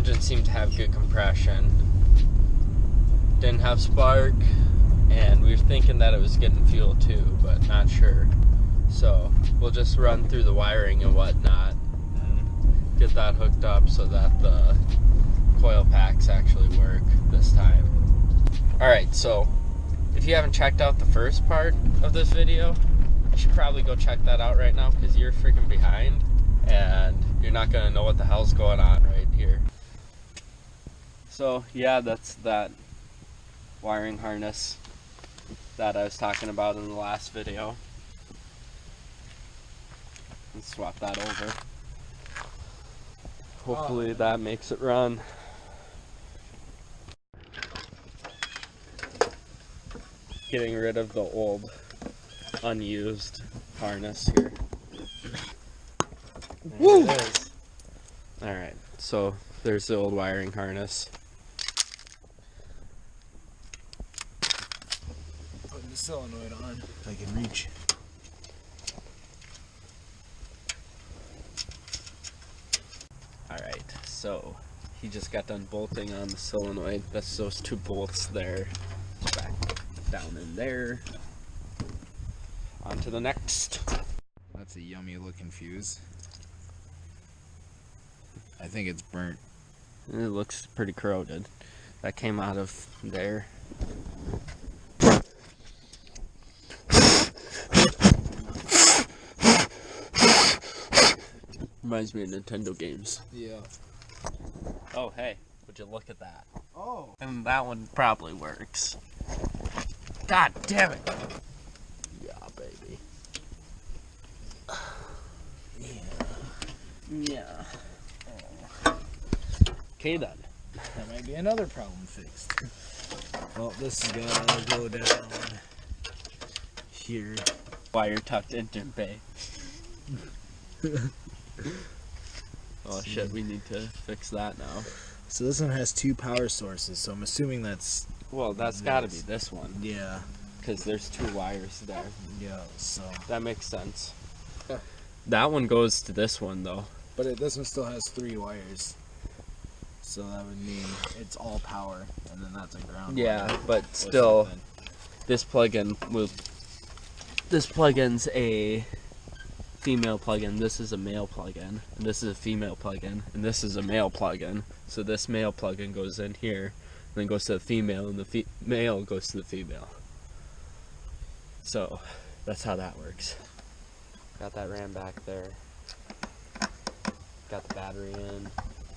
engine seemed to have good compression. Didn't have spark, and we were thinking that it was getting fuel too, but not sure. So we'll just run through the wiring and whatnot and get that hooked up so that the coil packs actually work this time. Alright, so if you haven't checked out the first part of this video, you should probably go check that out right now, because you're freaking behind and you're not going to know what the hell's going on right here. So yeah, that's that wiring harness that I was talking about in the last video. Let's swap that over. Hopefully that makes it run. Getting rid of the old unused harness here. Woo! It is. Alright, so there's the old wiring harness. Putting the solenoid on if I can reach. Alright, so he just got done bolting on the solenoid. That's those two bolts there. Back down in there. On to the next. That's a yummy looking fuse. I think it's burnt. It looks pretty corroded. That came out of there. Reminds me of Nintendo games. Yeah. Oh, hey, would you look at that? Oh. And that one probably works. God damn it. Yeah, baby. Yeah. Okay then. That might be another problem fixed. Well, this has gotta go down here. Wire tucked engine bay. Oh shit, we need to fix that now. So this one has two power sources, so I'm assuming that's... Well, that's gotta be this one. Yeah. Because there's two wires there. Yeah, so... That makes sense. Yeah. That one goes to this one though. But this one still has three wires. So that would mean it's all power, and then that's a ground Yeah, wire but or still, something. this plug-in will... This plug-in's a female plug-in, this is a male plug-in, and this is a female plug-in, and this is a male plug-in. So this male plug-in goes in here, and then goes to the female, and the male goes to the female. So that's how that works. Got that ram back there. Got the battery in.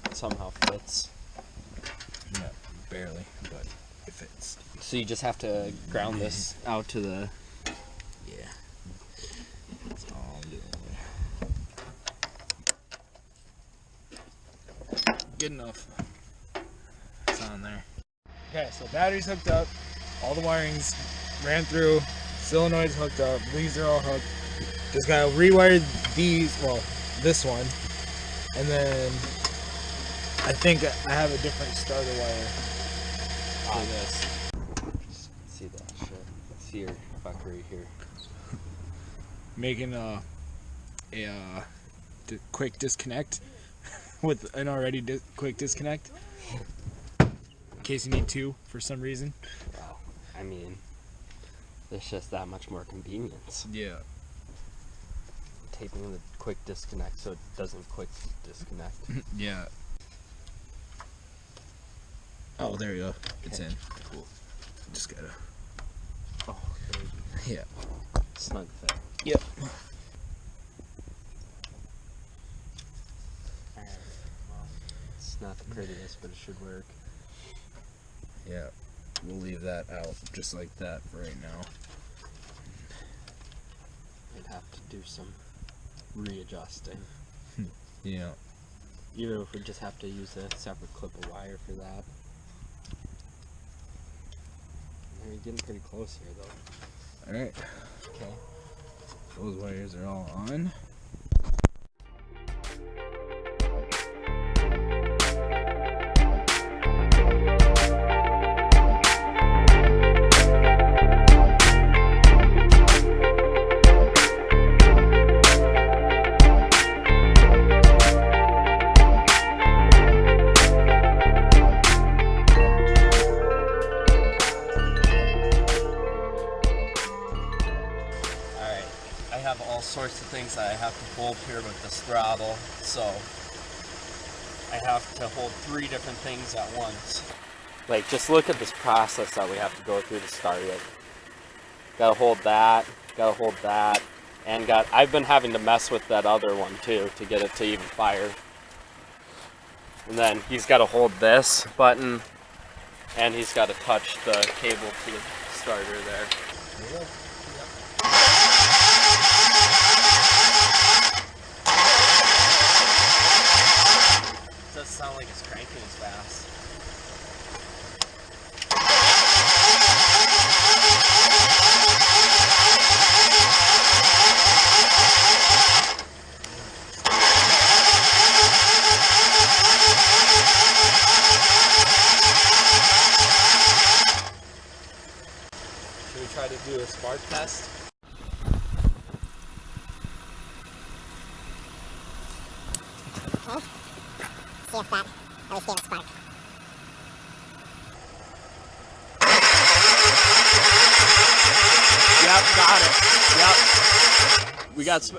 It somehow fits. Yeah, barely, but it fits. So you just have to ground this out to the... Yeah. That's all I'm doing. Good enough. It's on there. Okay, so battery's hooked up. All the wirings ran through. Solenoid's hooked up. These are all hooked. Just gotta rewire these, well, this one. And then I think I have a different starter wire on this. See that shit. See your fuckery here. Making a quick disconnect with an already quick disconnect in case you need two for some reason. Well, I mean, there's just that much more convenience. Yeah. Taping the quick disconnect so it doesn't quick disconnect. Yeah. Oh, there you go. It's in. Cool. Just gotta. Oh, baby. Yeah. Snug fit. Yep. Alright. Well, it's not the prettiest, but it should work. Yeah. We'll leave that out just like that for right now. I'd have to do some readjusting. Yeah. Even if we just have to use a separate clip of wire for that. You're getting pretty close here though. Alright. Okay. Those wires are all on. things that I have to hold here with this throttle, so I have to hold 3 different things at once. Like, just look at this process that we have to go through to start it. Gotta hold that, and I've been having to mess with that other one too to get it to even fire. And then he's got to hold this button, and he's got to touch the cable to the starter there. It doesn't sound like it's cranking as fast. Should we try to do a spark test? Okay. See if that at least gave a spark. Yep, got it. Yep. We got,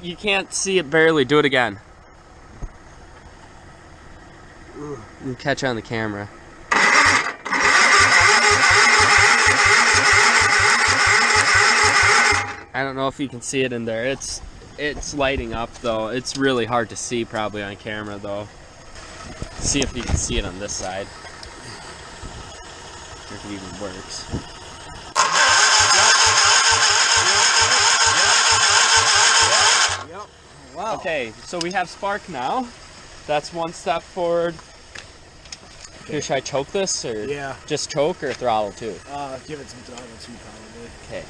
you can't see it barely. Do it again. You can catch it on the camera. I don't know if you can see it in there. It's lighting up though. It's really hard to see probably on camera though. See if you can see it on this side. If it even works. Yep. Wow. Okay, so we have spark now. That's one step forward. Here, should I choke this or Yeah. just choke or throttle too? Give it some throttle too, probably. Okay.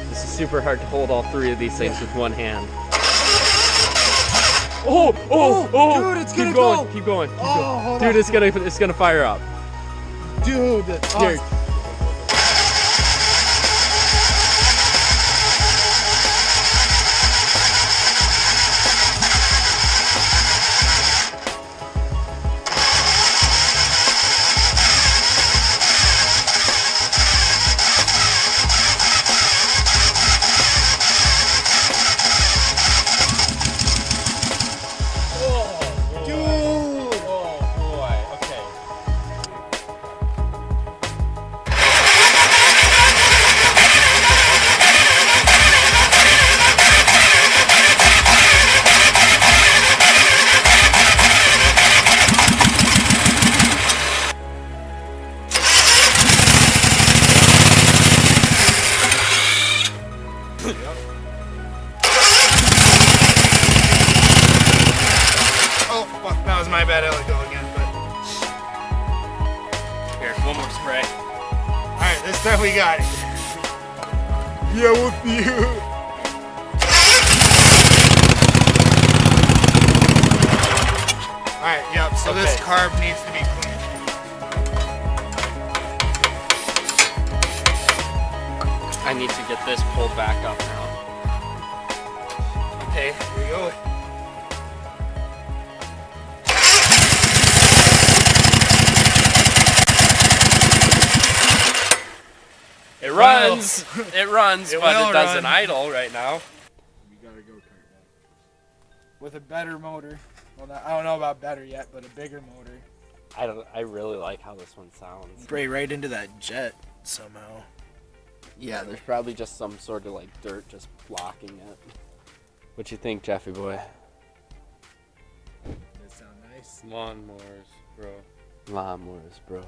This is super hard to hold all 3 of these things with one hand. Oh! Dude, it's gonna go. Keep going. Oh, hold Dude, on. it's gonna fire up. Dude, Here. Oh, fuck, that was my bad. I let go again, but. Here, one more spray. Alright, this time we got it. Yeah, whoop you. Alright, yep, so this Okay. carb needs to be clean. I need to get this pulled back up now. Okay, here we go. It runs, it runs, It but will it doesn't run. idle right now. We gotta go kart back. With a better motor. Well, I don't know about better yet, but a bigger motor. I really like how this one sounds. Spray right into that jet somehow. Yeah, there's probably just some sort of like dirt just blocking it. What you think, Jeffy boy? That sound nice. Lawnmowers, bro. Lawnmowers, bro.